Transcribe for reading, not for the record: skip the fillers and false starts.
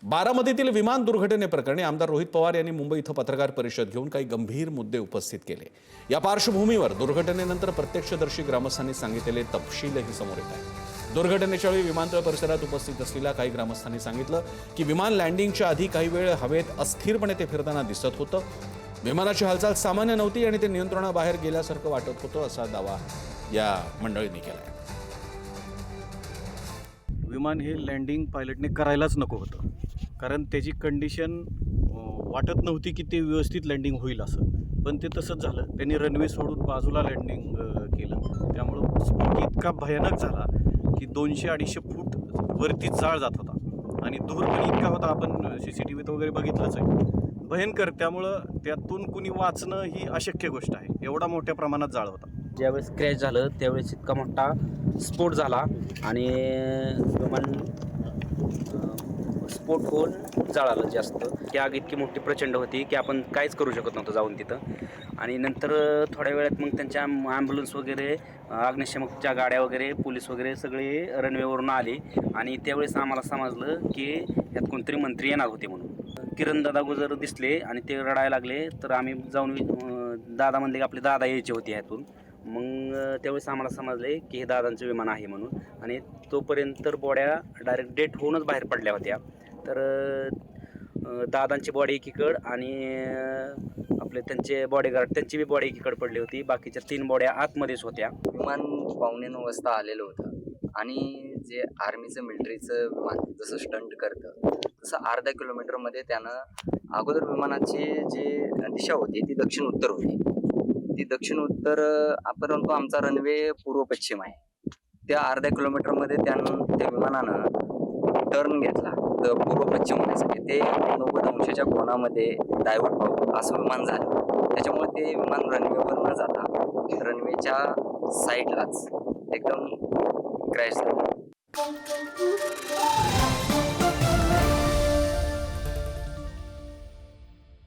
बारामतीतील विमान दुर्घटनेप्रकरणी आमदार रोहित पवार यांनी मुंबई इथं पत्रकार परिषद घेऊन काही गंभीर मुद्दे उपस्थित केले। या पार्श्वभूमीवर दुर्घटनेनंतर प्रत्यक्षदर्शी ग्रामस्थांनी सांगितलेले तपशीलही समोर येत आहेत। दुर्घटनेच्या वेळी विमानतळ परिसरात उपस्थित असलेल्या काही ग्रामस्थांनी सांगितलं की विमान लँडिंगच्या आधी काही वेळ हवेत अस्थिरपणे ते फिरताना दिसत होतं। विमानाची हालचाल सामान्य नव्हती आणि ते नियंत्रणाबाहेर गेल्यासारखं वाटत होतं, असा दावा या मंडळींनी केला। विमान हे लँडिंग पायलटने करायलाच नको होतं, कारण त्याची कंडिशन वाटत नव्हती की ते व्यवस्थित लँडिंग होईल असं, पण ते तसंच झालं। त्यांनी रनवे सोडून बाजूला लँडिंग केलं, त्यामुळं स्फोट इतका भयानक झाला की 200-250 फूट वरती जाळ जात होता आणि धूर पण इतका होता, आपण CCTVत वगैरे बघितलंच आहे, भयंकर। त्यामुळं त्यातून कुणी वाचणं ही अशक्य गोष्ट आहे, एवढा मोठ्या प्रमाणात जाळ होता। ज्यावेळेस क्रॅश झालं त्यावेळेस इतका मोठा स्फोट झाला आणि विमान स्फोट होऊन जळालं जास्त। ती आग इतकी मोठी प्रचंड होती की आपण काहीच करू शकत नव्हतो जाऊन तिथं। आणि नंतर थोड्या वेळात मग त्यांच्या ॲम्ब्युलन्स वगैरे, अग्निशमकच्या गाड्या वगैरे, पोलीस वगैरे सगळे रनवेवरून आले आणि त्यावेळेस आम्हाला समजलं की यात कोणतरी मंत्री येणार होते म्हणून। किरणदादा गुजर दिसले आणि ते रडायला लागले, तर आम्ही जाऊन दादा म्हणले की आपले दादा यायचे होते ह्यातून। मग त्यावेळेस आम्हाला समजले की हे दादांचं विमान आहे म्हणून, आणि तोपर्यंत बॉड्या डायरेक्ट डेट होऊनच बाहेर पडल्या होत्या। तर दादांची बॉडी एकीकडं आणि आपले त्यांचे बॉडीगार्ड त्यांची बी बॉडी एकीकडे पडली होती, बाकीच्या 3 बॉड्या आतमध्येच होत्या। विमान 8:45 वाजता आलेलं होतं आणि जे आर्मीचं मिलिटरीचं विमान जसं स्टंट करतं तसं अर्धा किलोमीटरमध्ये त्यानं अगोदर विमानाची जी दिशा होती ती दक्षिण उत्तर होती, ती दक्षिण उत्तर, परंतु आमचा रनवे पूर्व पश्चिम आहे। त्या अर्ध्या किलोमीटरमध्ये त्या विमानानं टर्न घेतला तर पूर्व पश्चिम होण्यासाठी ते 90 अंशाच्या कोनामध्ये डायव्हर्ट व्हावं असं विमान झालं। त्याच्यामुळे ते विमान रनवेवर न जाता रनवेच्या साईडलाच एकदम क्रॅश झालं।